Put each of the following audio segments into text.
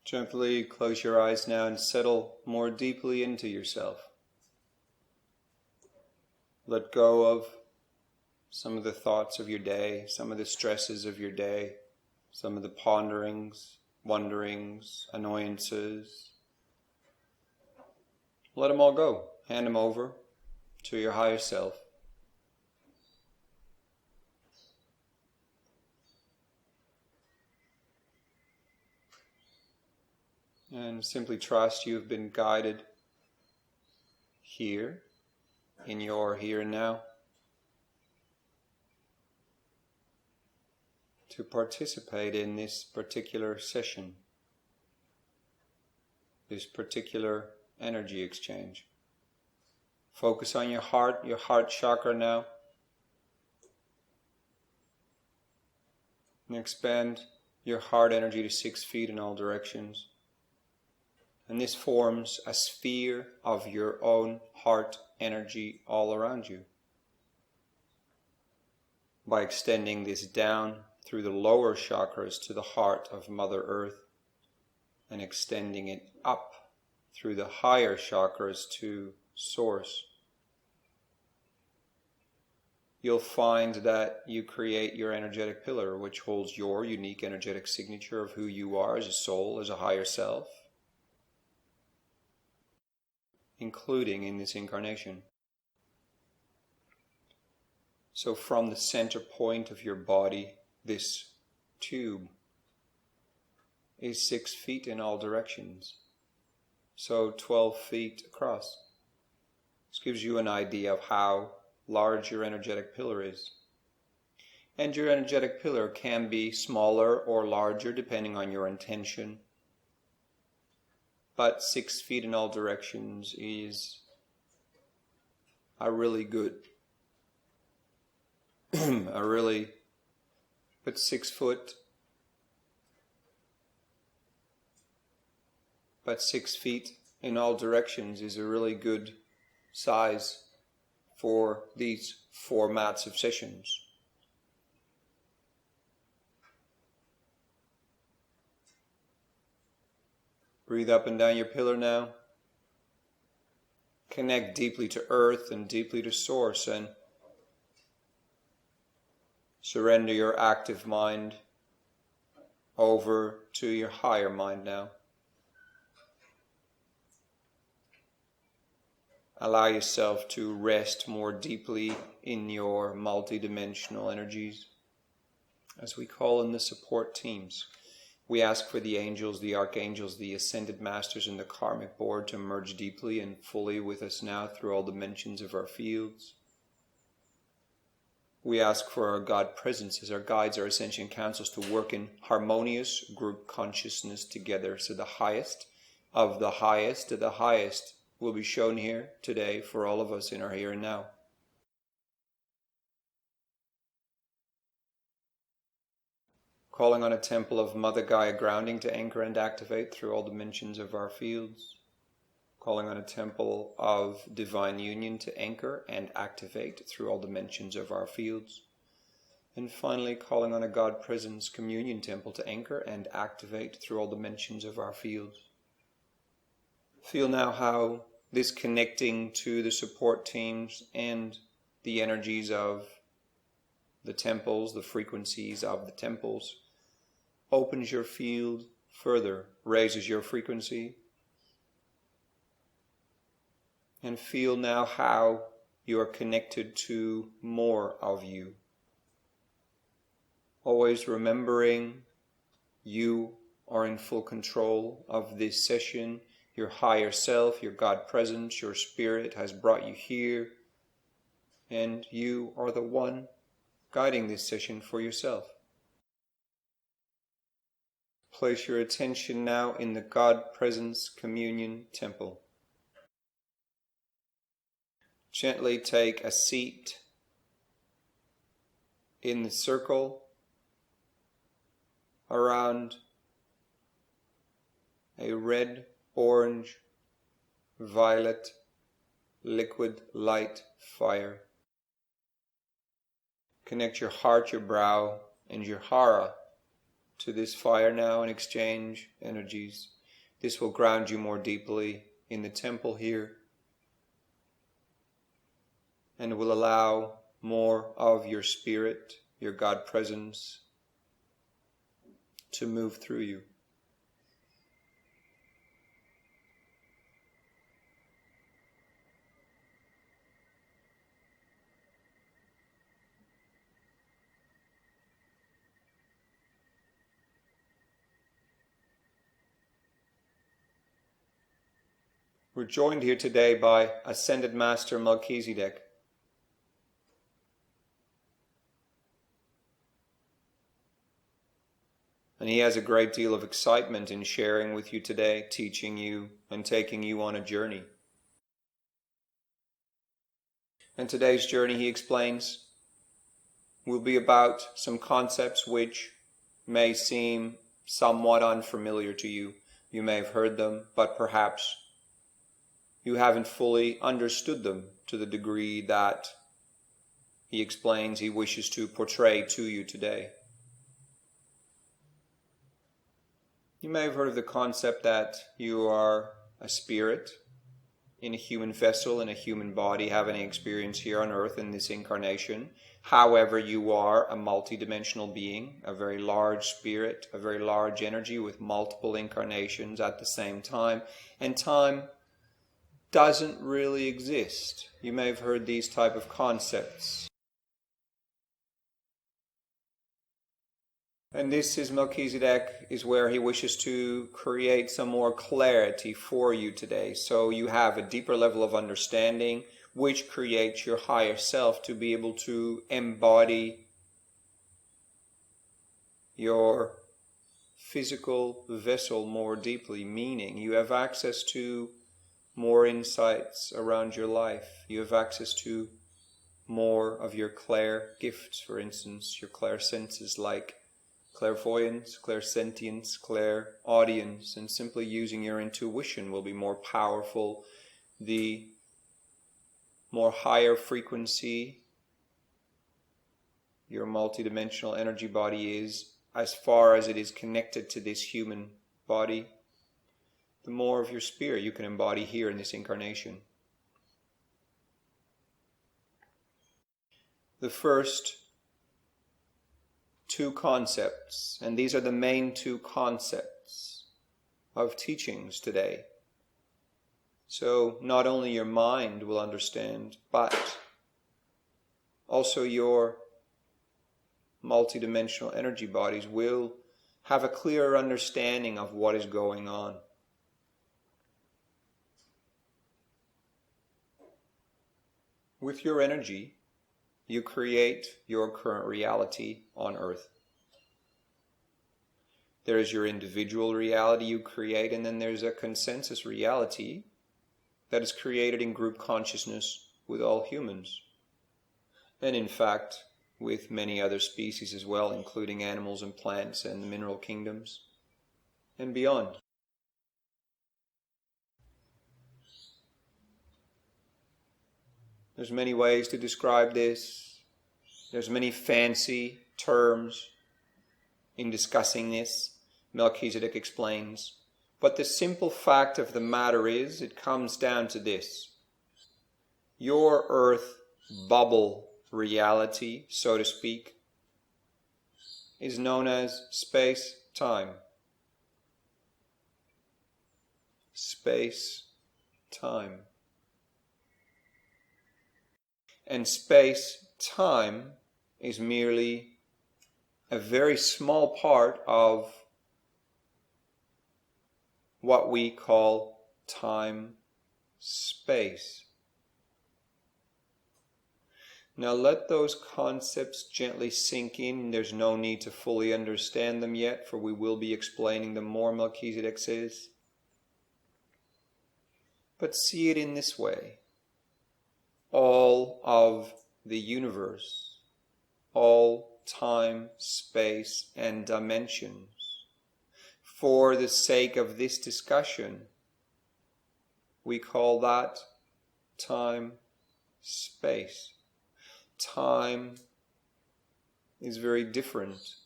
Gently close your eyes now and settle more deeply into yourself. Let go of some of the thoughts of your day, some of the stresses of your day, some of the ponderings, wonderings, annoyances. Let them all go. Hand them over to your higher self. And simply trust you have been guided here, in your here and now, to participate in this particular session, this particular energy exchange. Focus on your heart chakra now, and expand your heart energy to 6 feet in all directions. And this forms a sphere of your own heart energy all around you. By extending this down through the lower chakras to the heart of Mother Earth, and extending it up through the higher chakras to Source, you'll find that you create your energetic pillar, which holds your unique energetic signature of who you are as a soul, as a higher self, including in this incarnation. So from the center point of your body, this tube is 6 feet in all directions, so 12 feet across. This gives you an idea of how large your energetic pillar is. And your energetic pillar can be smaller or larger depending on your intention. But 6 feet in all directions is a really good, but 6 foot, but 6 feet in all directions is a really good size for these formats of sessions. Breathe up and down your pillar now. Connect deeply to Earth and deeply to Source, and surrender your active mind over to your higher mind now. Allow yourself to rest more deeply in your multidimensional energies, as we call in the support teams. We ask for the angels, the archangels, the ascended masters, and the karmic board to merge deeply and fully with us now through all dimensions of our fields. We ask for our God presences, our guides, our ascension councils to work in harmonious group consciousness together, so the highest of the highest of the highest will be shown here today for all of us in our here and now. Calling on a temple of Mother Gaia grounding to anchor and activate through all dimensions of our fields. Calling on a temple of divine union to anchor and activate through all dimensions of our fields. And finally, calling on a God Presence communion temple to anchor and activate through all dimensions of our fields. Feel now how this connecting to the support teams and the energies of the temples, the frequencies of the temples, opens your field further, raises your frequency. And feel now how you are connected to more of you. Always remembering you are in full control of this session. Your higher self, your God presence, your spirit has brought you here. And you are the one guiding this session for yourself. Place your attention now in the God Presence Communion Temple. Gently take a seat in the circle around a red, orange, violet, liquid light fire. Connect your heart, your brow, and your hara to this fire now and exchange energies. This will ground you more deeply in the temple here and will allow more of your spirit, your God presence, to move through you. We're joined here today by Ascended Master Melchizedek. And he has a great deal of excitement in sharing with you today, teaching you and taking you on a journey. And today's journey, he explains, will be about some concepts which may seem somewhat unfamiliar to you. You may have heard them, but perhaps you haven't fully understood them to the degree that he explains he wishes to portray to you today. You may have heard of the concept that you are a spirit in a human vessel, in a human body, having an experience here on earth in this incarnation. However, you are a multidimensional being, a very large spirit, a very large energy with multiple incarnations at the same time. And time doesn't really exist. You may have heard these type of concepts. And this is Melchizedek, is where he wishes to create some more clarity for you today. So you have a deeper level of understanding, which creates your higher self to be able to embody your physical vessel more deeply, meaning you have access to more insights around your life. You have access to more of your clair gifts, for instance, your clair senses like clairvoyance, clairsentience, clairaudience, and simply using your intuition will be more powerful. The more higher frequency your multidimensional energy body is, as far as it is connected to this human body, the more of your spirit you can embody here in this incarnation. The first two concepts, and these are the main two concepts of teachings today. So not only your mind will understand, but also your multidimensional energy bodies will have a clearer understanding of what is going on. With your energy, you create your current reality on earth. There is your individual reality you create, and then there's a consensus reality that is created in group consciousness with all humans. And in fact, with many other species as well, including animals and plants and the mineral kingdoms and beyond. There's many ways to describe this. There's many fancy terms in discussing this. Melchizedek explains. But the simple fact of the matter is, it comes down to this. Your earth bubble reality, so to speak, is known as space-time. Space-time. And space-time is merely a very small part of what we call time-space. Now let those concepts gently sink in. There's no need to fully understand them yet, for we will be explaining them more, Melchizedek says. But see it in this way. All of the universe, all time, space, and dimensions, for the sake of this discussion, we call that time, space. Time is very different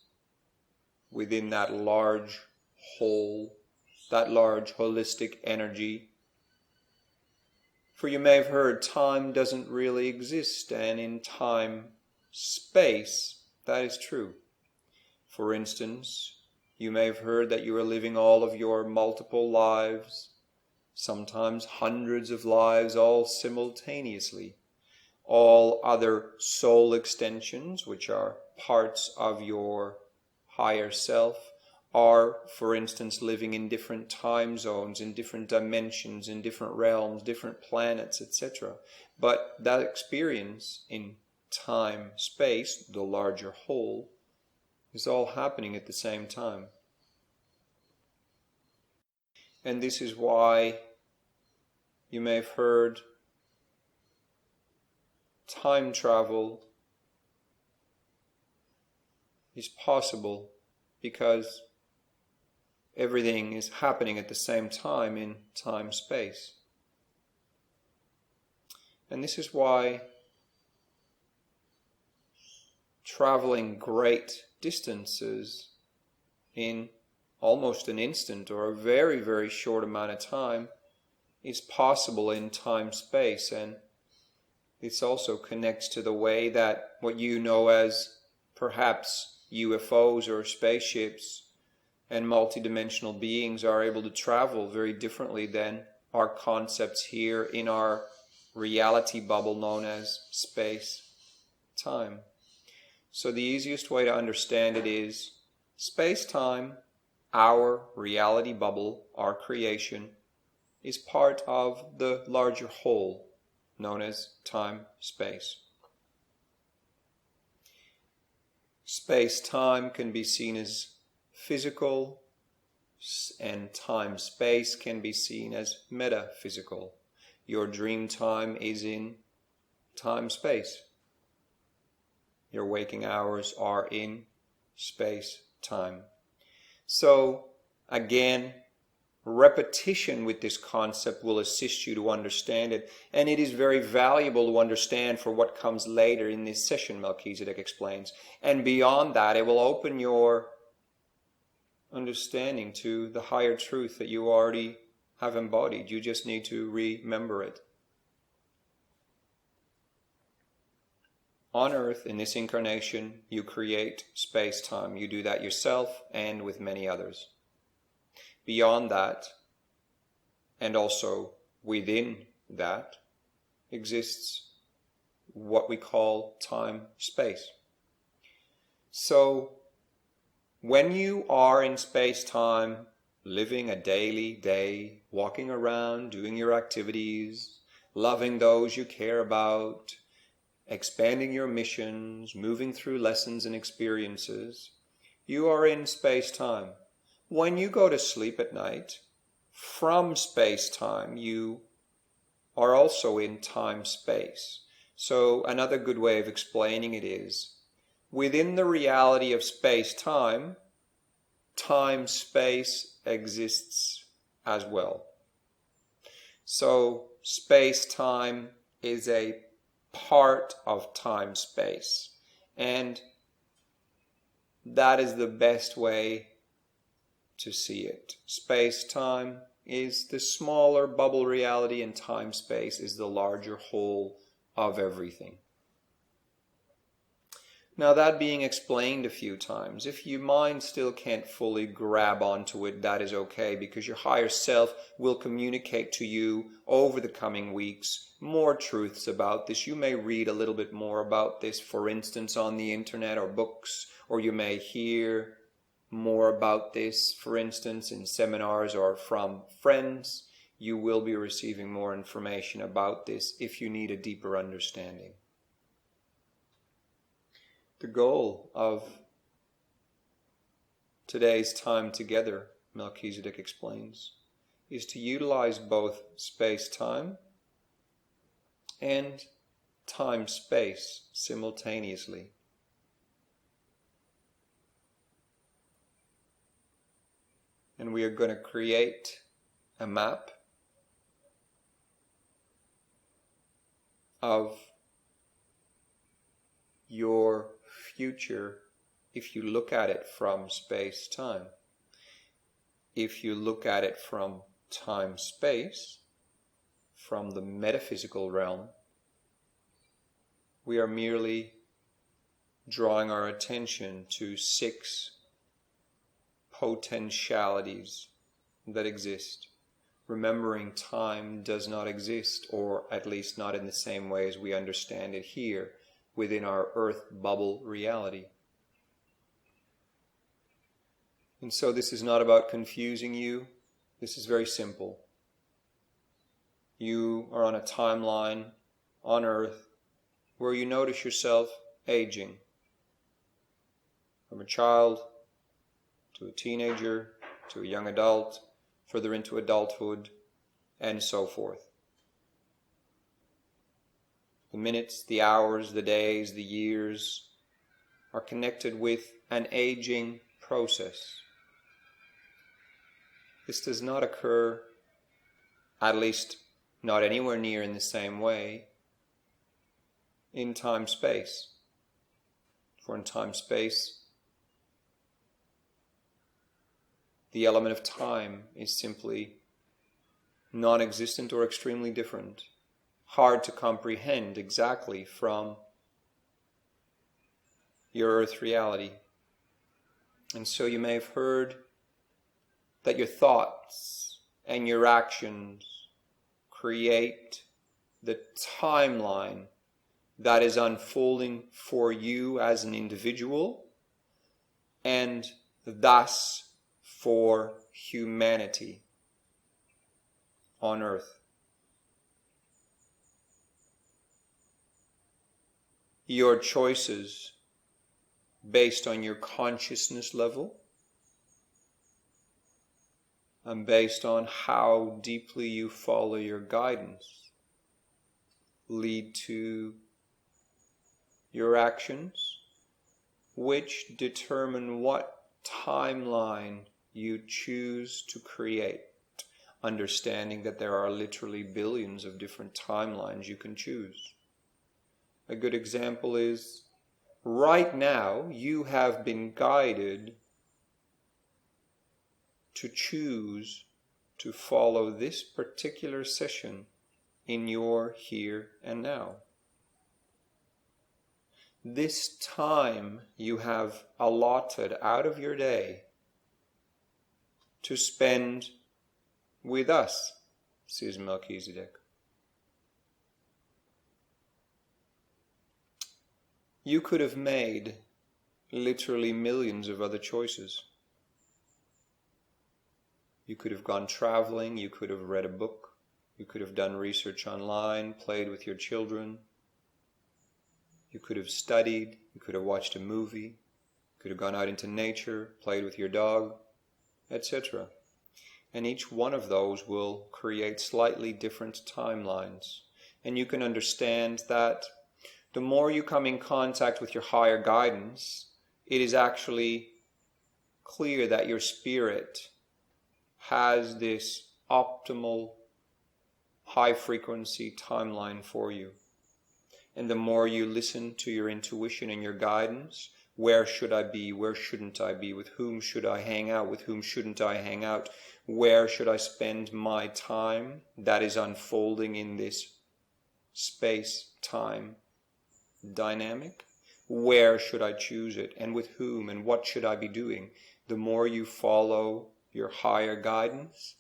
within that large whole that large holistic energy. For you may have heard time doesn't really exist, and in time, space, that is true. For instance, you may have heard that you are living all of your multiple lives, sometimes hundreds of lives, all simultaneously. All other soul extensions, which are parts of your higher self, are, for instance, living in different time zones, in different dimensions, in different realms, different planets, etc. But that experience in time, space, the larger whole, is all happening at the same time. And this is why you may have heard time travel is possible because everything is happening at the same time in time-space. And this is why traveling great distances in almost an instant or a very, very short amount of time is possible in time-space. And this also connects to the way that what you know as perhaps UFOs or spaceships and multidimensional beings are able to travel very differently than our concepts here in our reality bubble known as space-time. So the easiest way to understand it is space-time, our reality bubble, our creation, is part of the larger whole known as time-space. Space-time can be seen as physical, and time-space can be seen as metaphysical. Your dream time is in time-space. Your waking hours are in space-time. So, again, repetition with this concept will assist you to understand it, and it is very valuable to understand for what comes later in this session, Melchizedek explains. And beyond that, it will open your understanding to the higher truth that you already have embodied. You just need to remember it. On Earth, in this incarnation, you create space-time. You do that yourself and with many others. Beyond that, and also within that, exists what we call time-space. So, when you are in space-time, living a daily day, walking around, doing your activities, loving those you care about, expanding your missions, moving through lessons and experiences, you are in space-time. When you go to sleep at night, from space-time, you are also in time-space. So another good way of explaining it is, within the reality of space-time, time-space exists as well. So space-time is a part of time-space, and that is the best way to see it. Space-time is the smaller bubble reality, and time-space is the larger whole of everything. Now, that being explained a few times, if your mind still can't fully grab onto it, that is okay, because your higher self will communicate to you over the coming weeks more truths about this. You may read a little bit more about this, for instance, on the internet or books, or you may hear more about this, for instance, in seminars or from friends. You will be receiving more information about this if you need a deeper understanding. The goal of today's time together, Melchizedek explains, is to utilize both space-time and time-space simultaneously. And we are going to create a map of your future if you look at it from space-time. if you look at it from time-space, from the metaphysical realm, we are merely drawing our attention to 6 potentialities that exist. Remembering time does not exist, or at least not in the same way as we understand it here within our earth bubble reality. And so this is not about confusing you. This is very simple. You are on a timeline on earth where you notice yourself aging. From a child to a teenager to a young adult, further into adulthood, and so forth. The minutes, the hours, the days, the years are connected with an aging process. This does not occur, at least not anywhere near in the same way, in time-space. For in time-space, the element of time is simply non-existent or extremely different, hard to comprehend exactly from your earth reality. And so you may have heard that your thoughts and your actions create the timeline that is unfolding for you as an individual, and thus for humanity on earth. Your choices based on your consciousness level and based on how deeply you follow your guidance lead to your actions, which determine what timeline you choose to create, understanding that there are literally billions of different timelines you can choose. A good example is, right now you have been guided to choose to follow this particular session in your here and now. This time you have allotted out of your day to spend with us, says Melchizedek. You could have made literally millions of other choices. You could have gone traveling, you could have read a book, you could have done research online, played with your children, you could have studied, you could have watched a movie, you could have gone out into nature, played with your dog, etc. And each one of those will create slightly different timelines. And you can understand that the more you come in contact with your higher guidance, it is actually clear that your spirit has this optimal high-frequency timeline for you. And the more you listen to your intuition and your guidance, where should I be, where shouldn't I be, with whom should I hang out, with whom shouldn't I hang out, where should I spend my time that is unfolding in this space-time dynamic, where should I choose it, and with whom, and what should I be doing? The more you follow your higher guidance,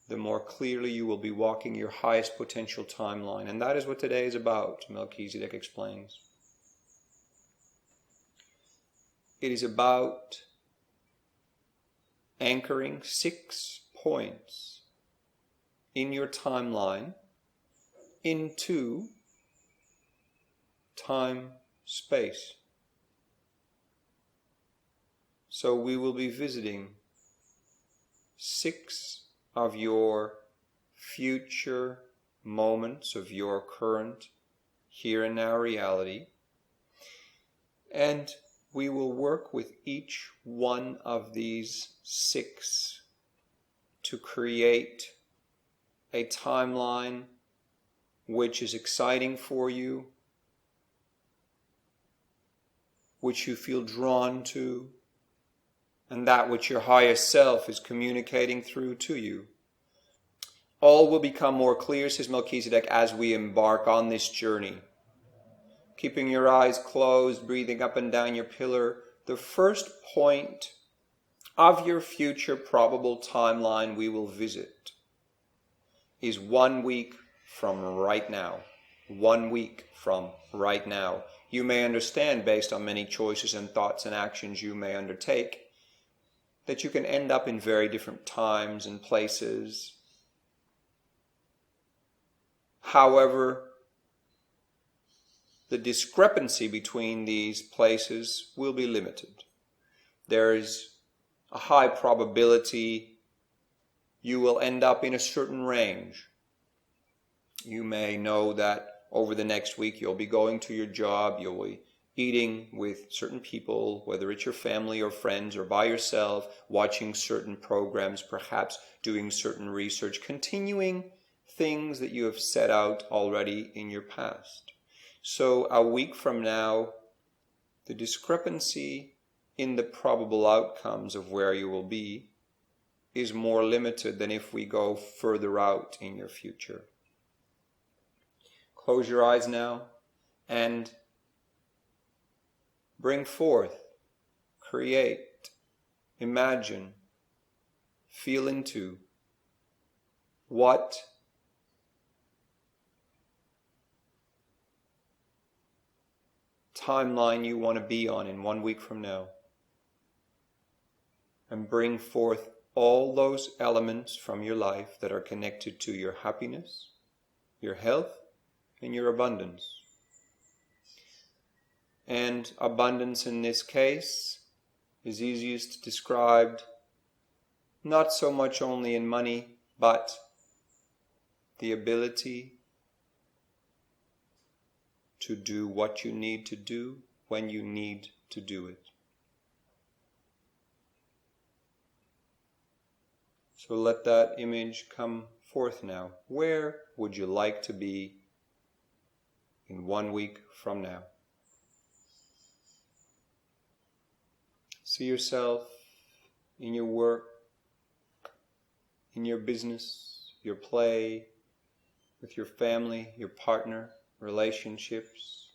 the more clearly you will be walking your highest potential timeline. And that is what today is about, Melchizedek explains. It is about anchoring 6 points in your timeline into time-space. So we will be visiting 6 of your future moments of your current here and now reality, and we will work with each one of these 6 to create a timeline which is exciting for you, which you feel drawn to, and that which your highest self is communicating through to you. All will become more clear, says Melchizedek, as we embark on this journey. Keeping your eyes closed, breathing up and down your pillar, the first point of your future probable timeline we will visit is 1 week from right now. 1 week from right now. You may understand, based on many choices and thoughts and actions you may undertake, that you can end up in very different times and places. However, the discrepancy between these places will be limited. There is a high probability you will end up in a certain range. You may know that over the next week you'll be going to your job, you'll be eating with certain people, whether it's your family or friends or by yourself, watching certain programs, perhaps doing certain research, continuing things that you have set out already in your past. So a week from now, the discrepancy in the probable outcomes of where you will be is more limited than if we go further out in your future. Close your eyes now and bring forth, create, imagine, feel into what timeline you want to be on in 1 week from now. And bring forth all those elements from your life that are connected to your happiness, your health, and your abundance. And abundance in this case is easiest described not so much only in money, but the ability to do what you need to do when you need to do it. So let that image come forth now. Where would you like to be in 1 week from now? See yourself in your work, in your business, your play, with your family, your partner, relationships.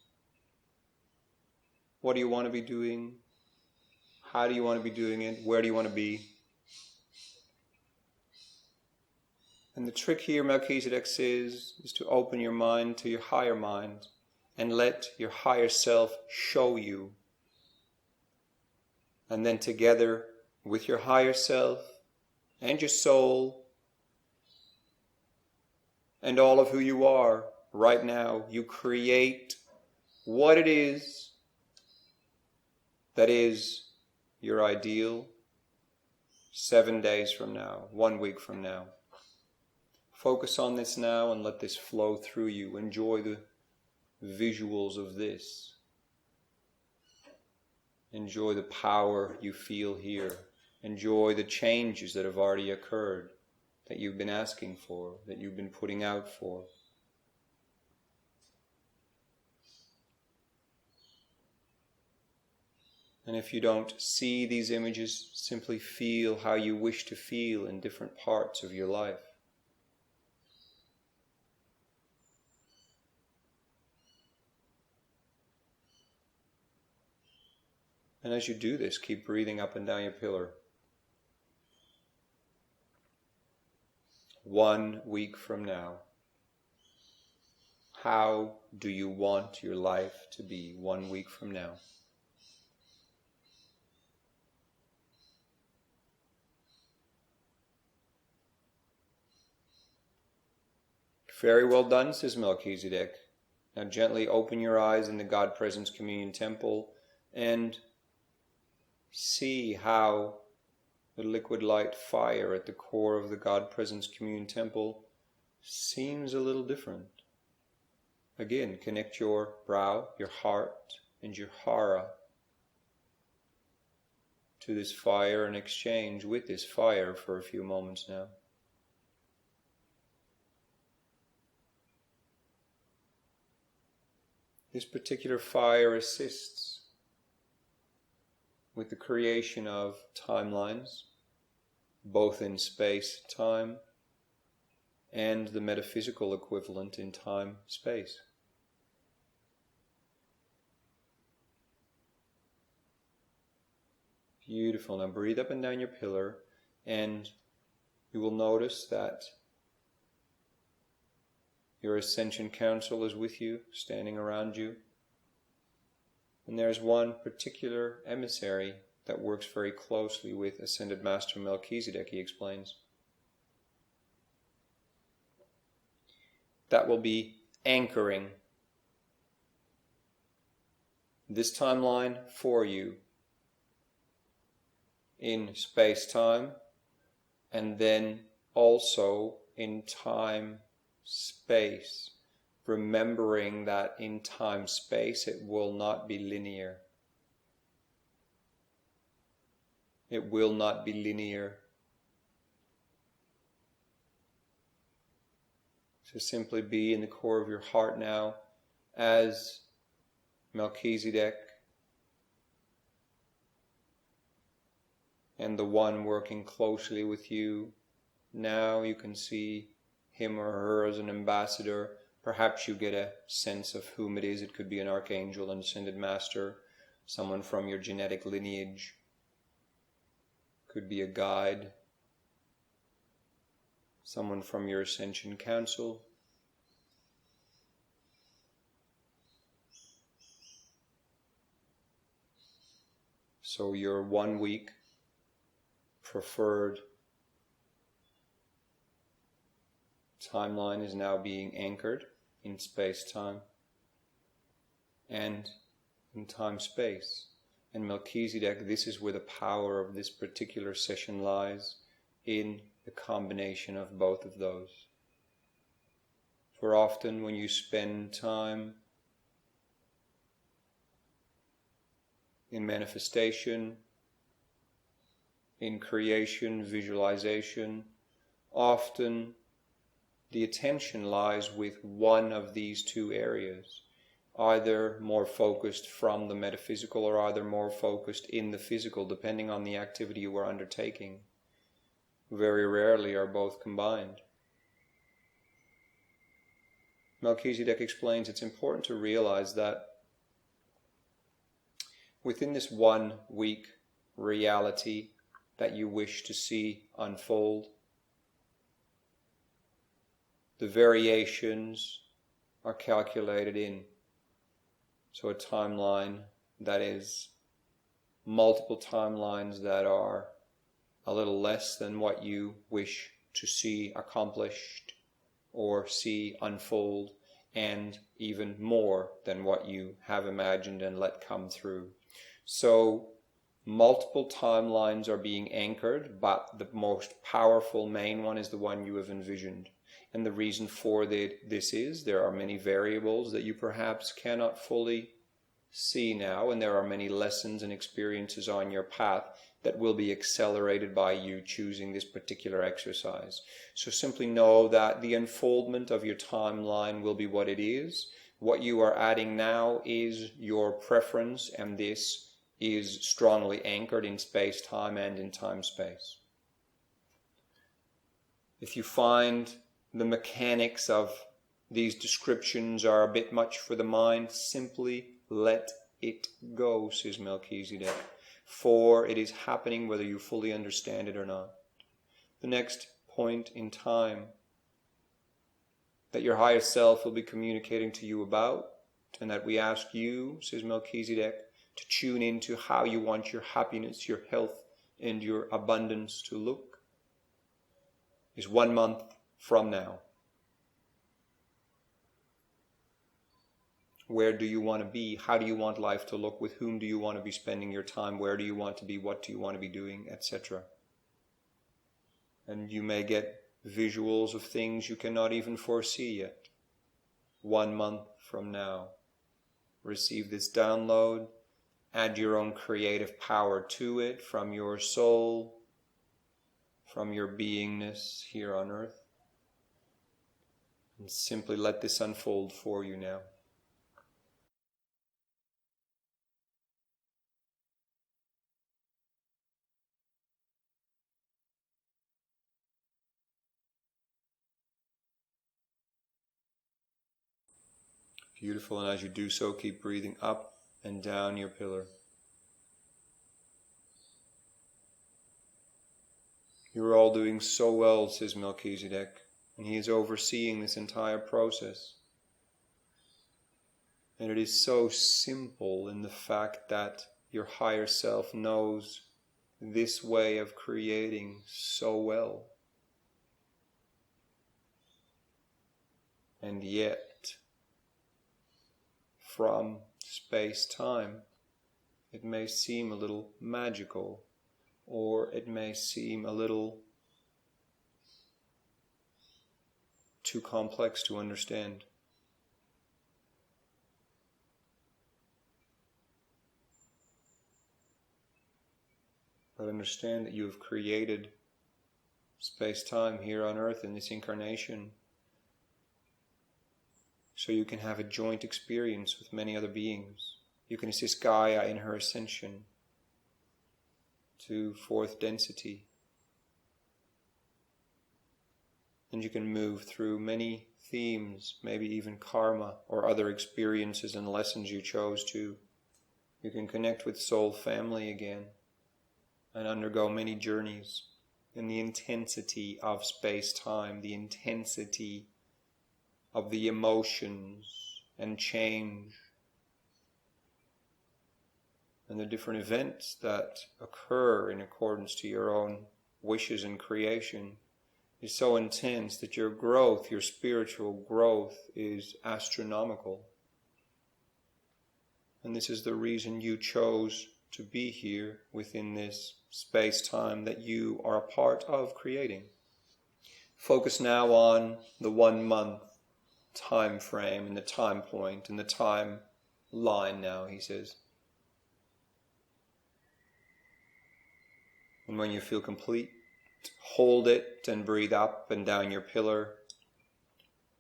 What do you want to be doing? How do you want to be doing it? Where do you want to be? And the trick here, Melchizedek says, is to open your mind to your higher mind and let your higher self show you. And then together with your higher self and your soul and all of who you are right now, you create what it is that is your ideal 7 days from now, 1 week from now. Focus on this now and let this flow through you. Enjoy the visuals of this. Enjoy the power you feel here. Enjoy the changes that have already occurred, that you've been asking for, that you've been putting out for. And if you don't see these images, simply feel how you wish to feel in different parts of your life. And as you do this, keep breathing up and down your pillar. 1 week from now, how do you want your life to be 1 week from now? Very well done, says Melchizedek. Now gently open your eyes in the God Presence Communion Temple and see how the liquid light fire at the core of the God Presence Communion Temple seems a little different. Again, connect your brow, your heart, and your hara to this fire and exchange with this fire for a few moments now. This particular fire assists with the creation of timelines, both in space, time, and the metaphysical equivalent in time, space. Beautiful. Now breathe up and down your pillar, and you will notice that your Ascension Council is with you, standing around you. And there's one particular emissary that works very closely with Ascended Master Melchizedek, he explains. That will be anchoring this timeline for you in space-time, and then also in time-space, remembering that in time-space it will not be linear. It will not be linear. So simply be in the core of your heart now as Melchizedek and the one working closely with you. Now you can see him or her as an ambassador. Perhaps you get a sense of whom it is. It could be an Archangel, an Ascended Master, someone from your genetic lineage. Could be a guide, someone from your Ascension Council. So your 1 week preferred timeline is now being anchored in space-time and in time-space. And Melchizedek, this is where the power of this particular session lies, in the combination of both of those. For often when you spend time in manifestation, in creation, visualization, often the attention lies with one of these two areas, either more focused from the metaphysical or either more focused in the physical, depending on the activity you are undertaking. Very rarely are both combined. Melchizedek explains it's important to realize that within this 1 week reality that you wish to see unfold, the variations are calculated in. So a timeline that is multiple timelines that are a little less than what you wish to see accomplished or see unfold, and even more than what you have imagined and let come through. So multiple timelines are being anchored, but the most powerful main one is the one you have envisioned. And the reason for this is there are many variables that you perhaps cannot fully see now, and there are many lessons and experiences on your path that will be accelerated by you choosing this particular exercise. So simply know that the unfoldment of your timeline will be what it is. What you are adding now is your preference, and this is strongly anchored in space-time and in time-space. If you find the mechanics of these descriptions are a bit much for the mind, simply let it go, says Melchizedek, for it is happening whether you fully understand it or not. The next point in time that your higher self will be communicating to you about, and that we ask you, says Melchizedek, to tune into how you want your happiness, your health, and your abundance to look, is 1 month from now. Where do you want to be? How do you want life to look? With whom do you want to be spending your time? Where do you want to be? What do you want to be doing? Etc. And you may get visuals of things you cannot even foresee yet. 1 month from now. Receive this download. Add your own creative power to it from your soul, from your beingness here on earth. And simply let this unfold for you now. Beautiful, and as you do so, keep breathing up and down your pillar. You're all doing so well, says Melchizedek, and he is overseeing this entire process. And it is so simple in the fact that your higher self knows this way of creating so well. And yet, from space-time, it may seem a little magical, or it may seem a little too complex to understand. But understand that you have created space-time here on earth in this incarnation so you can have a joint experience with many other beings. You can assist Gaia in her ascension to fourth density. And you can move through many themes, maybe even karma or other experiences and lessons you chose to. You can connect with soul family again and undergo many journeys in the intensity of space-time, the intensity of the emotions and change and the different events that occur in accordance to your own wishes and creation is so intense that your growth, your spiritual growth, is astronomical. And this is the reason you chose to be here within this space-time that you are a part of creating. Focus now on the 1 month time frame and the time point and the time line now, he says. And when you feel complete, hold it and breathe up and down your pillar.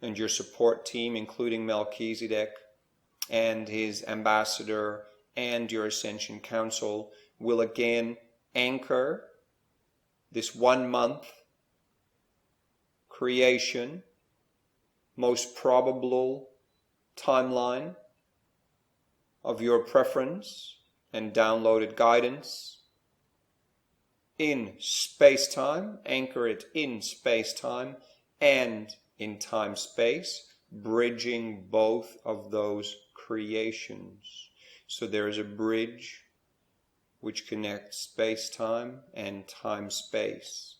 And your support team, including Melchizedek and his ambassador and your Ascension Council, will again anchor this 1 month creation, most probable timeline of your preference and downloaded guidance in space-time, anchor it in space-time and in time-space, bridging both of those creations. So there is a bridge which connects space-time and time-space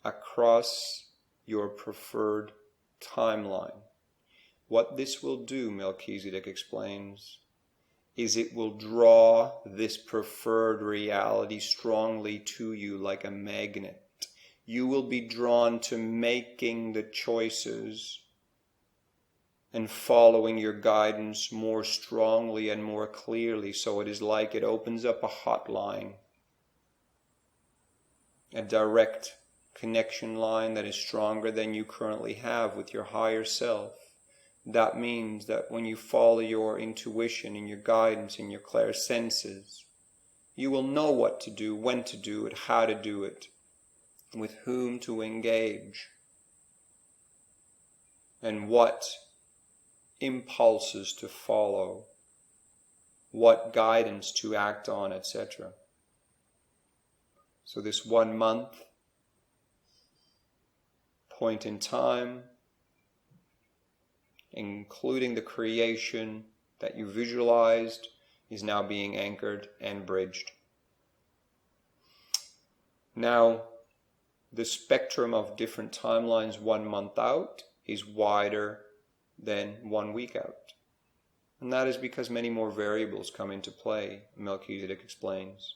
across your preferred timeline. What this will do, Melchizedek explains, is it will draw this preferred reality strongly to you like a magnet. You will be drawn to making the choices and following your guidance more strongly and more clearly. So it is like it opens up a hotline, a direct connection line that is stronger than you currently have with your higher self. That means that when you follow your intuition and your guidance and your clairsenses, you will know what to do, when to do it, how to do it, with whom to engage, and what impulses to follow, what guidance to act on, etc. So this 1 month point in time, including the creation that you visualized, is now being anchored and bridged. Now, the spectrum of different timelines 1 month out is wider than 1 week out. And that is because many more variables come into play, Melchizedek explains.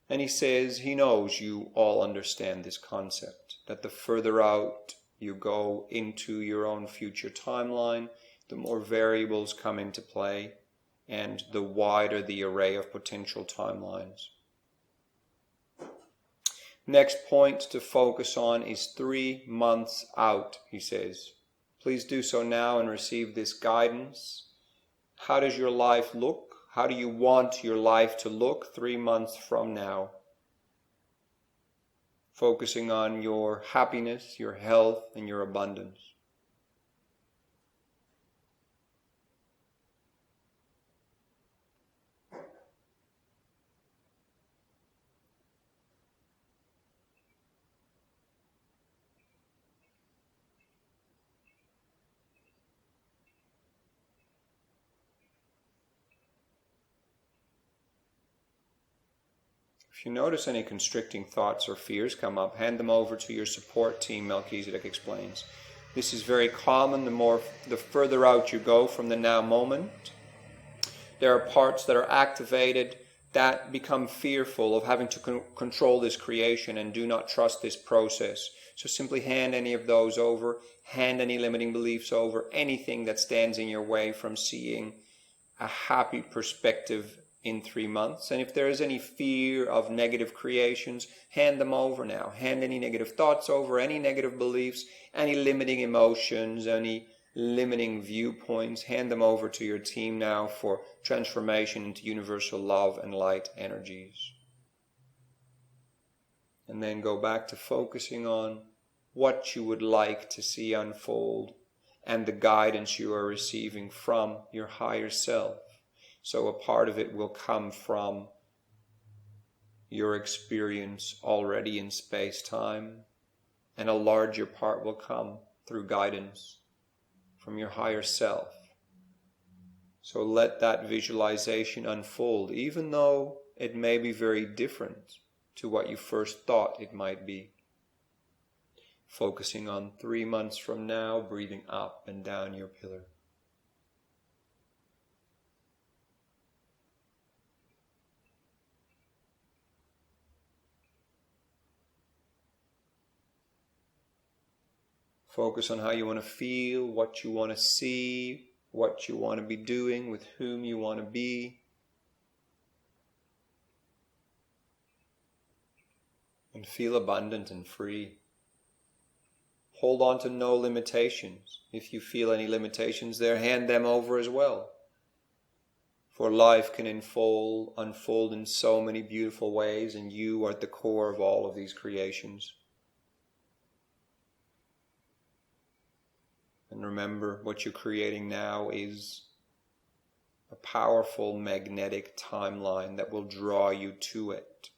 And he says he knows you all understand this concept, that the further out you go into your own future timeline, the more variables come into play, and the wider the array of potential timelines. Next point to focus on is 3 months out, he says. Please do so now and receive this guidance. How does your life look? How do you want your life to look 3 months from now? Focusing on your happiness, your health, and your abundance. If you notice any constricting thoughts or fears come up, hand them over to your support team, Melchizedek explains. This is very common the further out you go from the now moment. There are parts that are activated that become fearful of having to control this creation and do not trust this process. So simply hand any of those over, hand any limiting beliefs over, anything that stands in your way from seeing a happy perspective in 3 months. And if there is any fear of negative creations, hand them over now. Hand any negative thoughts over, any negative beliefs, any limiting emotions, any limiting viewpoints, hand them over to your team now for transformation into universal love and light energies. And then go back to focusing on what you would like to see unfold and the guidance you are receiving from your higher self. So a part of it will come from your experience already in space-time, and a larger part will come through guidance from your higher self. So let that visualization unfold, even though it may be very different to what you first thought it might be. Focusing on 3 months from now, breathing up and down your pillar. Focus on how you want to feel, what you want to see, what you want to be doing, with whom you want to be. And feel abundant and free. Hold on to no limitations. If you feel any limitations there, hand them over as well. For life can unfold in so many beautiful ways, and you are at the core of all of these creations. And remember, what you're creating now is a powerful magnetic timeline that will draw you to it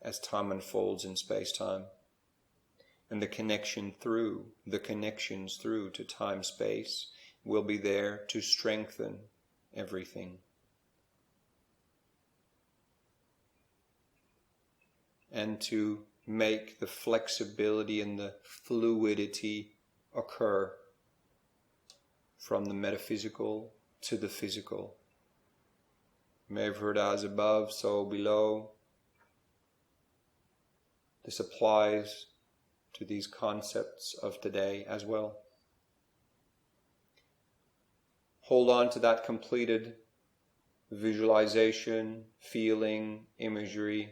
as time unfolds in space-time. And the connections through to time-space will be there to strengthen everything. And to make the flexibility and the fluidity occur from the metaphysical to the physical. You may have heard as above, so below. This applies to these concepts of today as well. Hold on to that completed visualization, feeling, imagery,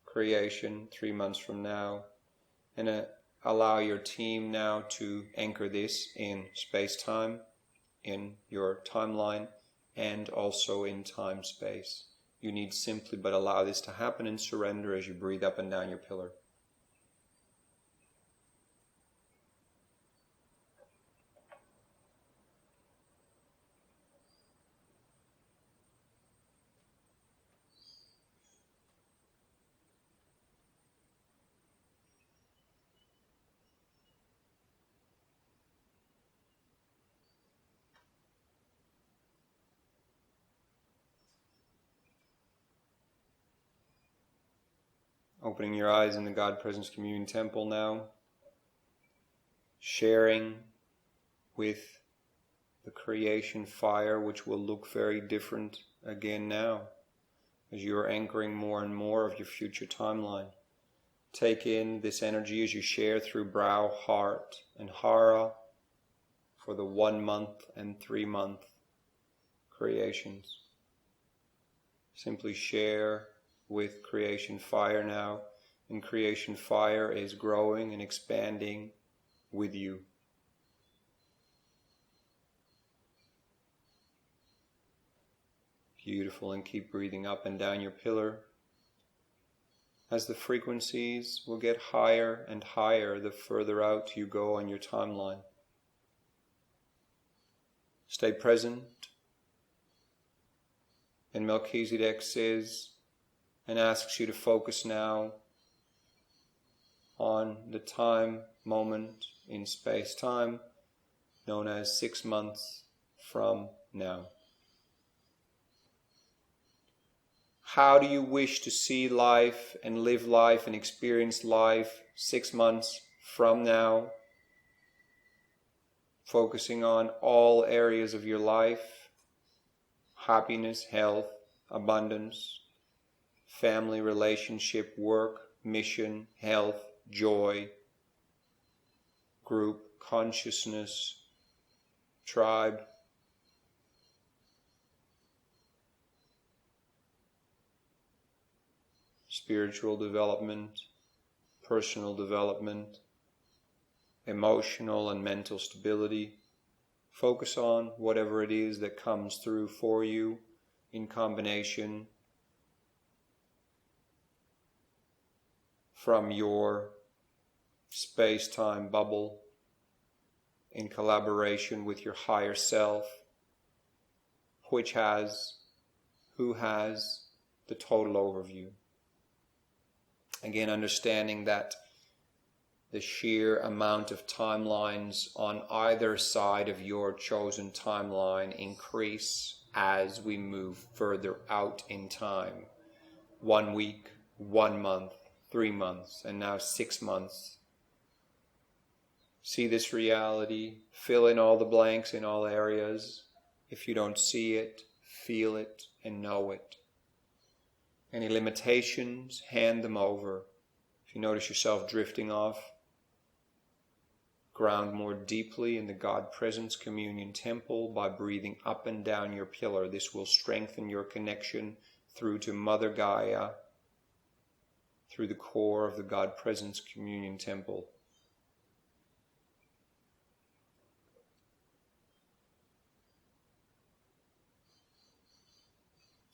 creation 3 months from now, and allow your team now to anchor this in space-time, in your timeline, and also in time-space. You need simply but allow this to happen and surrender as you breathe up and down your pillar. Opening your eyes in the God Presence Communion Temple now, sharing with the creation fire, which will look very different again now, as you are anchoring more and more of your future timeline. Take in this energy as you share through brow, heart, and hara for the 1 month and 3 month creations. Simply share with creation fire now, and creation fire is growing and expanding with you. Beautiful, and keep breathing up and down your pillar. As the frequencies will get higher and higher the further out you go on your timeline. Stay present. And Melchizedek says and asks you to focus now on the time moment in space-time known as 6 months from now. How do you wish to see life and live life and experience life 6 months from now? Focusing on all areas of your life: happiness, health, abundance, family, relationship, work, mission, health, joy, group, consciousness, tribe. Spiritual development, personal development, emotional and mental stability. Focus on whatever it is that comes through for you in combination from your space-time bubble, in collaboration with your higher self, who has the total overview. Again, understanding that the sheer amount of timelines on either side of your chosen timeline increase as we move further out in time. 1 week, 1 month, 3 months, and now 6 months. See this reality, fill in all the blanks in all areas. If you don't see it, feel it and know it. Any limitations, hand them over. If you notice yourself drifting off, ground more deeply in the God Presence Communion Temple by breathing up and down your pillar. This will strengthen your connection through to Mother Gaia, through the core of the God Presence Communion Temple.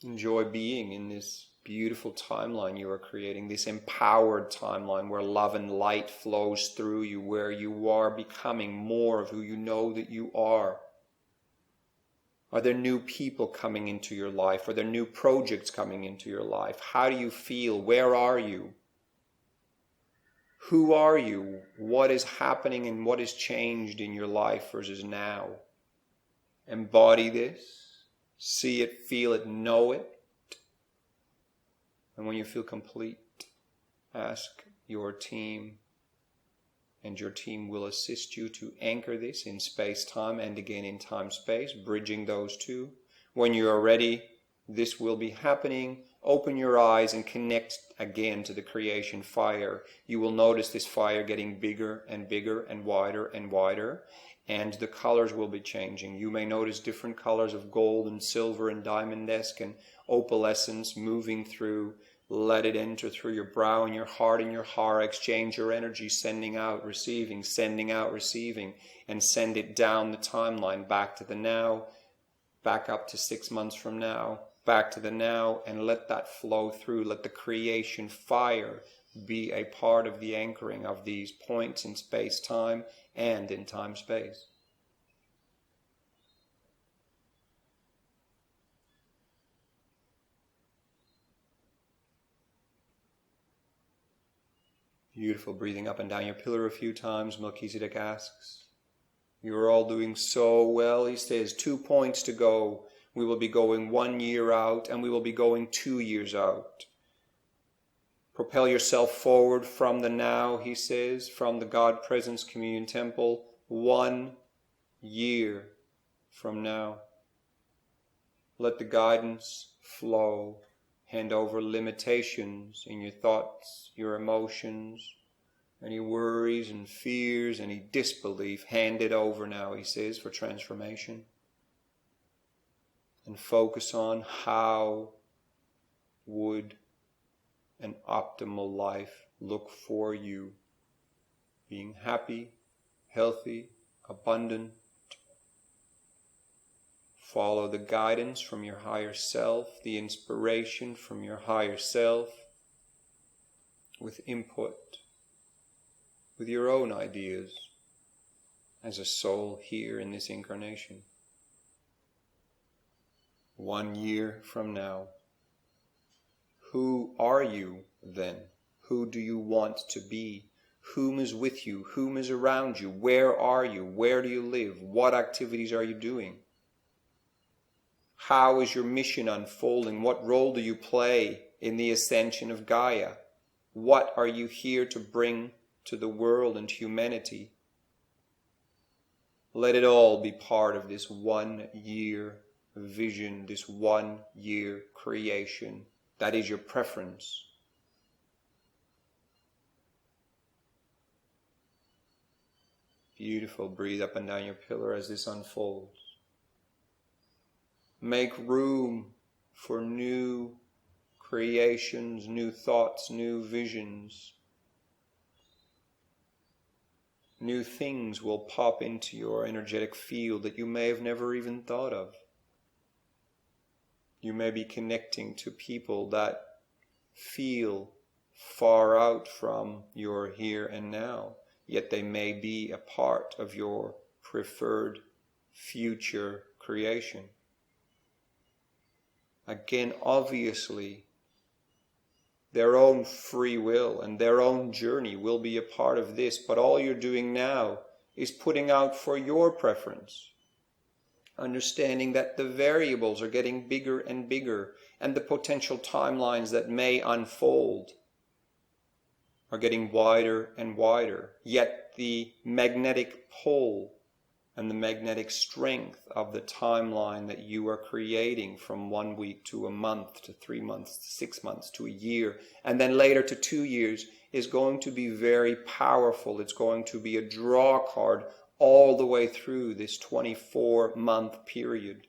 Enjoy being in this beautiful timeline you are creating, this empowered timeline where love and light flows through you, where you are becoming more of who you know that you are. Are there new people coming into your life? Are there new projects coming into your life? How do you feel? Where are you? Who are you? What is happening and what has changed in your life versus now? Embody this. See it, feel it, know it. And when you feel complete, ask your team, and your team will assist you to anchor this in space-time and again in time-space, bridging those two. When you are ready, this will be happening. Open your eyes and connect again to the creation fire. You will notice this fire getting bigger and bigger and wider, and the colors will be changing. You may notice different colors of gold and silver and diamond-esque and opalescence moving through. Let it enter through your brow and your heart and your hara. Exchange your energy, sending out, receiving, and send it down the timeline, back to the now, back up to 6 months from now, back to the now, and let that flow through. Let the creation fire be a part of the anchoring of these points in space-time and in time-space. Beautiful. Breathing up and down your pillar a few times, Melchizedek asks. You're all doing so well. He says 2 points to go. We will be going 1 year out, and we will be going 2 years out. Propel yourself forward from the now, he says, from the God Presence Communion Temple, 1 year from now. Let the guidance flow. Hand over limitations in your thoughts, your emotions, any worries and fears, any disbelief. Hand it over now, he says, for transformation. And focus on how would an optimal life look for you. Being happy, healthy, abundant. Follow the guidance from your higher self, the inspiration from your higher self, with input, with your own ideas as a soul here in this incarnation. 1 year from now. Who are you then? Who do you want to be? Whom is with you? Whom is around you? Where are you? Where do you live? What activities are you doing? How is your mission unfolding? What role do you play in the ascension of Gaia? What are you here to bring to the world and humanity? Let it all be part of this 1 year vision, this 1 year creation. That is your preference. Beautiful. Breathe up and down your pillar as this unfolds. Make room for new creations, new thoughts, new visions. New things will pop into your energetic field that you may have never even thought of. You may be connecting to people that feel far out from your here and now, yet they may be a part of your preferred future creation. Again, obviously, their own free will and their own journey will be a part of this, but all you're doing now is putting out for your preference. Understanding that the variables are getting bigger and bigger, and the potential timelines that may unfold are getting wider and wider, yet the magnetic pull and the magnetic strength of the timeline that you are creating from 1 week to a month to 3 months to 6 months to a year and then later to 2 years is going to be very powerful. It's going to be a draw card all the way through this 24-month period.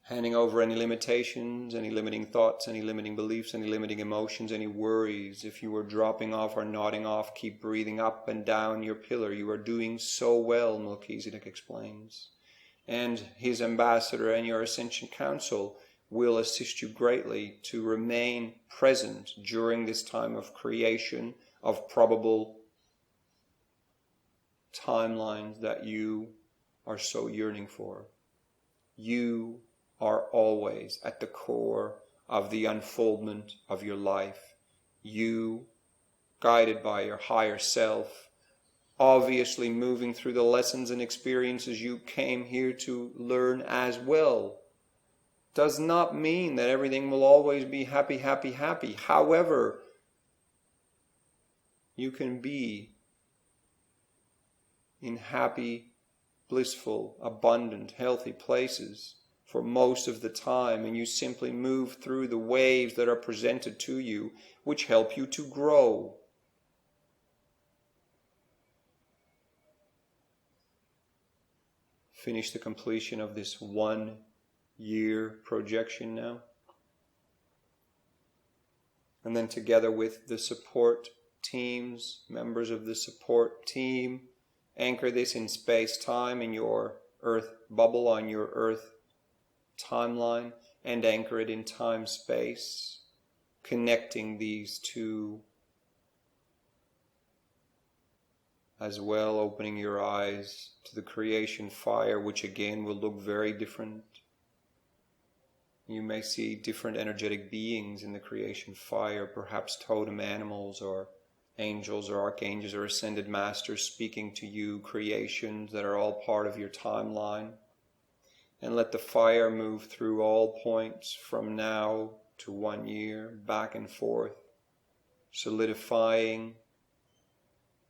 Handing over any limitations, any limiting thoughts, any limiting beliefs, any limiting emotions, any worries. If you are dropping off or nodding off, keep breathing up and down your pillar. You are doing so well, Melchizedek explains. And his ambassador and your Ascension Council will assist you greatly to remain present during this time of creation, of probable timelines that you are so yearning for. You are always at the core of the unfoldment of your life. You, guided by your higher self, obviously moving through the lessons and experiences you came here to learn as well, does not mean that everything will always be happy, happy, happy. However, you can be in happy, blissful, abundant, healthy places for most of the time, and you simply move through the waves that are presented to you, which help you to grow. Finish the completion of this 1 year projection now. And then together with the support teams, members of the support team, anchor this in space-time, in your earth bubble, on your earth timeline, and anchor it in time-space, connecting these two as well, opening your eyes to the creation fire, which again will look very different. You may see different energetic beings in the creation fire, perhaps totem animals or angels or archangels or ascended masters speaking to you, creations that are all part of your timeline. And let the fire move through all points from now to 1 year, back and forth, solidifying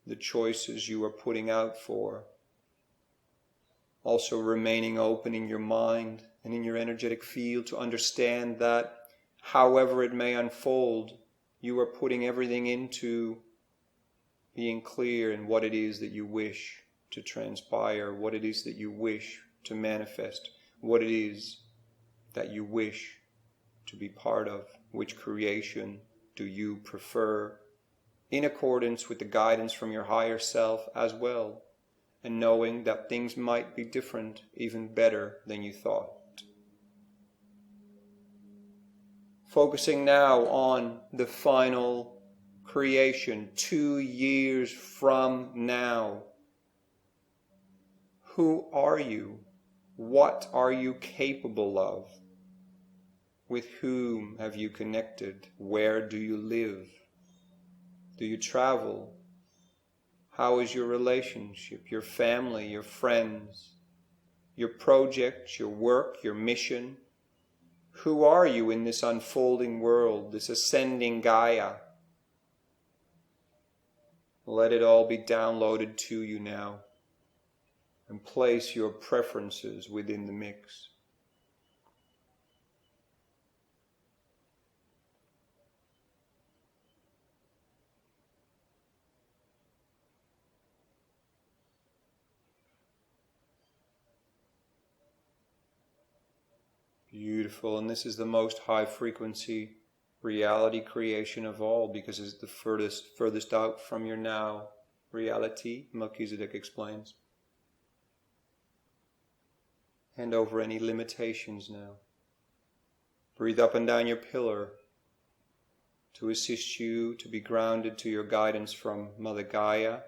the choices you are putting out for. Also remaining open in your mind and in your energetic field to understand that however it may unfold, you are putting everything into being clear in what it is that you wish to transpire, what it is that you wish to manifest, what it is that you wish to be part of, which creation do you prefer, in accordance with the guidance from your higher self as well, and knowing that things might be different, even better than you thought. Focusing now on the final creation, 2 years from now. Who are you? What are you capable of? With whom have you connected? Where do you live? Do you travel? How is your relationship, your family, your friends? your project, your work, your mission. Who are you in this unfolding world, this ascending Gaia? Let it all be downloaded to you now, and place your preferences within the mix. Beautiful, and this is the most high frequency reality creation of all, because it's the furthest out from your now reality, Melchizedek explains. Hand over any limitations now. Breathe up and down your pillar to assist you to be grounded to your guidance from Mother Gaia,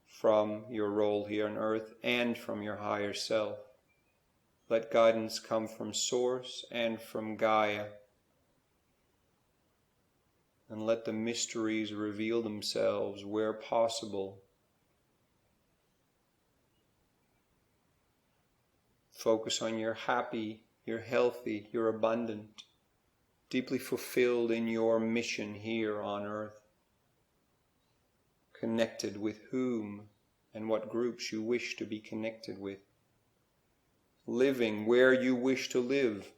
from your role here on earth, and from your higher self. Let guidance come from Source and from Gaia. And let the mysteries reveal themselves where possible. Focus on you're happy, you're healthy, you're abundant, deeply fulfilled in your mission here on earth. Connected with whom and what groups you wish to be connected with. Living where you wish to live.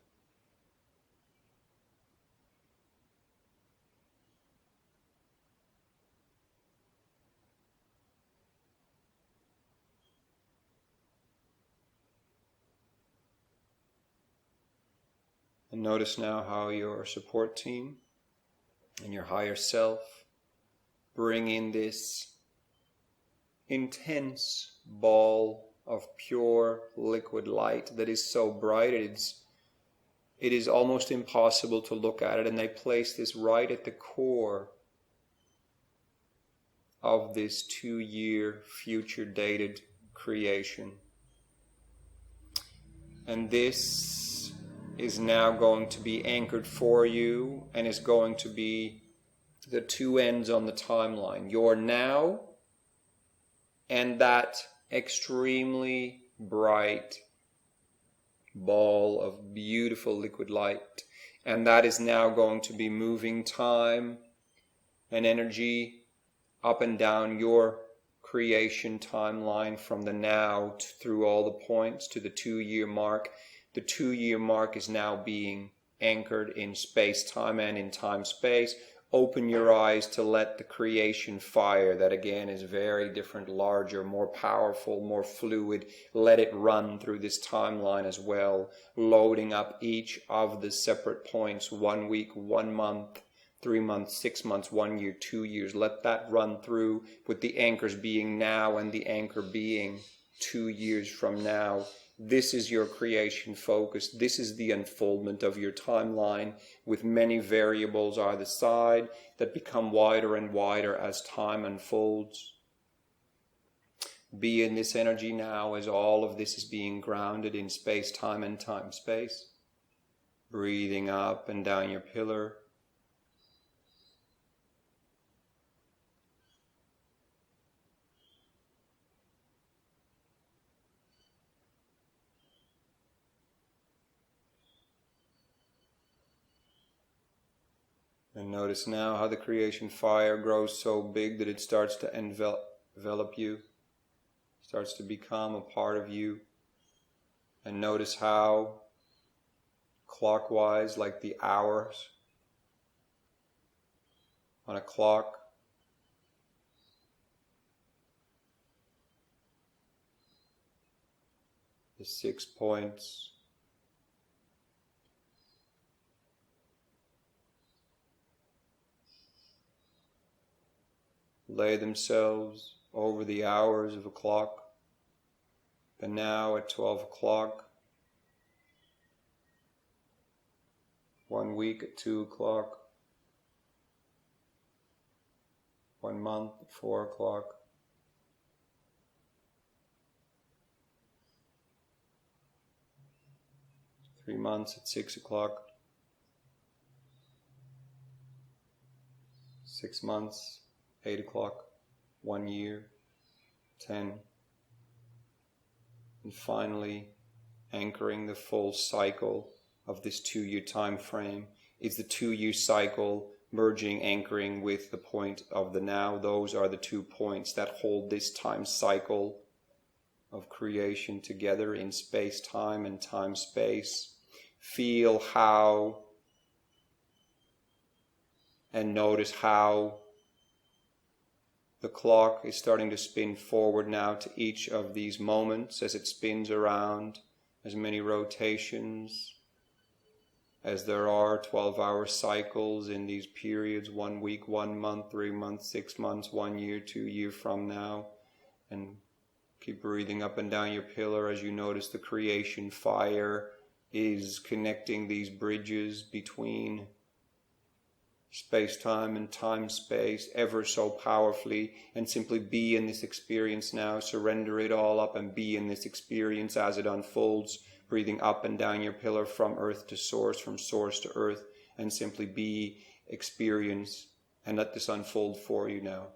And notice now how your support team and your higher self bring in this intense ball of pure liquid light that is so bright it is almost impossible to look at it, and they place this right at the core of this 2-year future dated creation. And this is now going to be anchored for you and is going to be the two ends on the timeline. Your now and that extremely bright ball of beautiful liquid light. And that is now going to be moving time and energy up and down your creation timeline from the now through all the points to the 2-year mark. The 2-year mark is now being anchored in space-time and in time-space. Open your eyes to let the creation fire, that again is very different, larger, more powerful, more fluid, let it run through this timeline as well, loading up each of the separate points, 1 week, 1 month, 3 months, 6 months, 1 year, 2 years. Let that run through, with the anchors being now and the anchor being 2 years from now. This is your creation focus. This is the unfoldment of your timeline, with many variables either side that become wider and wider as time unfolds. Be in this energy now as all of this is being grounded in space, time, and time-space. Breathing up and down your pillar. And notice now how the creation fire grows so big that it starts to envelop you, starts to become a part of you. And notice how clockwise, like the hours on a clock, the 6 points lay themselves over the hours of a clock. The now at 12 o'clock, 1 week at 2 o'clock, 1 month at 4 o'clock, 3 months at 6 o'clock, 6 months, 8 o'clock, 1 year, 10, and finally anchoring the full cycle of this 2-year time frame. Is the 2-year cycle merging, anchoring with the point of the now? Those are the 2 points that hold this time cycle of creation together in space-time and time-space. Feel how and notice how the clock is starting to spin forward now to each of these moments as it spins around, as many rotations as there are 12-hour cycles in these periods, 1 week, 1 month, 3 months, 6 months, 1 year, 2 years from now. And keep breathing up and down your pillar as you notice the creation fire is connecting these bridges between space-time and time-space ever so powerfully, and simply be in this experience now. Surrender it all up and be in this experience as it unfolds, breathing up and down your pillar from earth to source, from source to earth, and simply be, experience, and let this unfold for you now.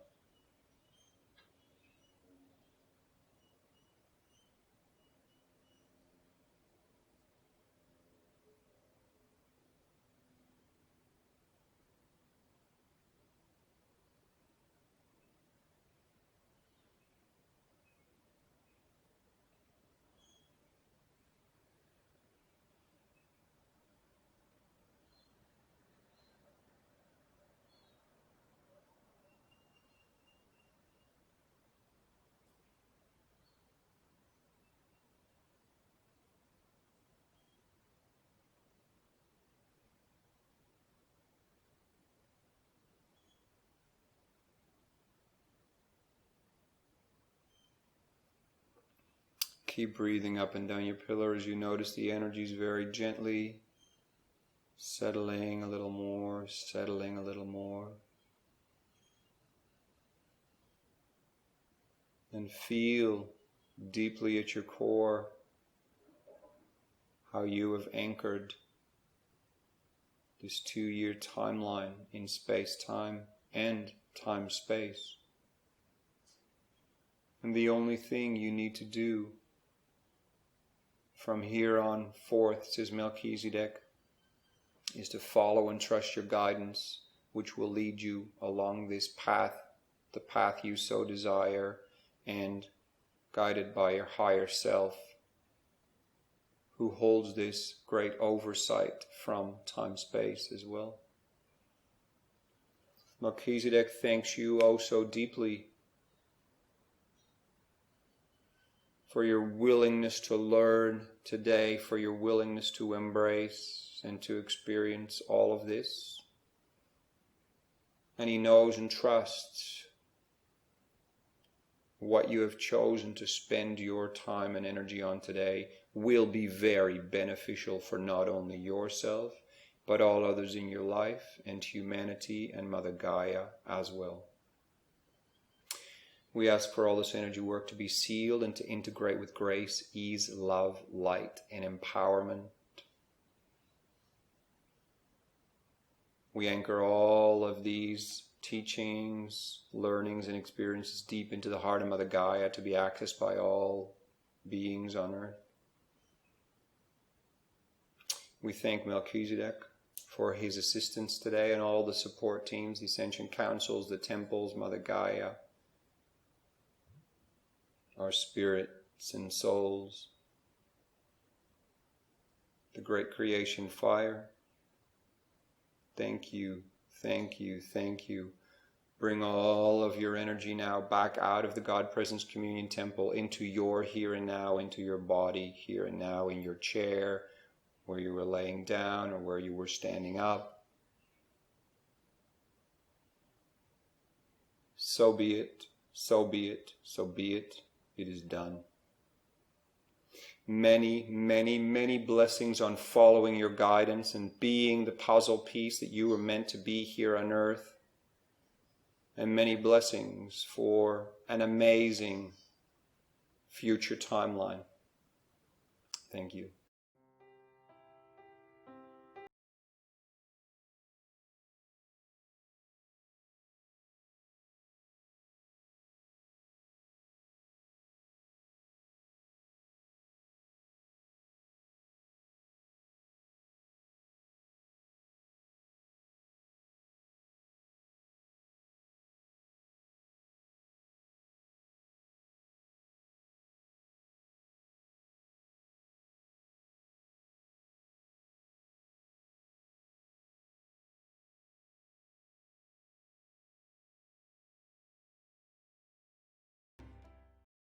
Keep breathing up and down your pillar as you notice the energies very gently settling a little more, settling a little more. And feel deeply at your core how you have anchored this 2-year timeline in space-time and time-space. And the only thing you need to do from here on forth, says Melchizedek, is to follow and trust your guidance, which will lead you along this path, the path you so desire, and guided by your higher self, who holds this great oversight from time-space as well. Melchizedek thanks you oh so deeply for your willingness to learn today, for your willingness to embrace and to experience all of this. And he knows and trusts what you have chosen to spend your time and energy on today will be very beneficial for not only yourself, but all others in your life and humanity and Mother Gaia as well. We ask for all this energy work to be sealed and to integrate with grace, ease, love, light, and empowerment. We anchor all of these teachings, learnings, and experiences deep into the heart of Mother Gaia to be accessed by all beings on earth. We thank Melchizedek for his assistance today and all the support teams, the Ascension Councils, the temples, Mother Gaia, our spirits and souls, the great creation fire. Thank you, thank you, thank you. Bring all of your energy now back out of the God Presence Communion Temple into your here and now, into your body here and now, in your chair, where you were laying down or where you were standing up. So be it, so be it, so be it. It is done. Many, many, many blessings on following your guidance and being the puzzle piece that you were meant to be here on earth. And many blessings for an amazing future timeline. Thank you.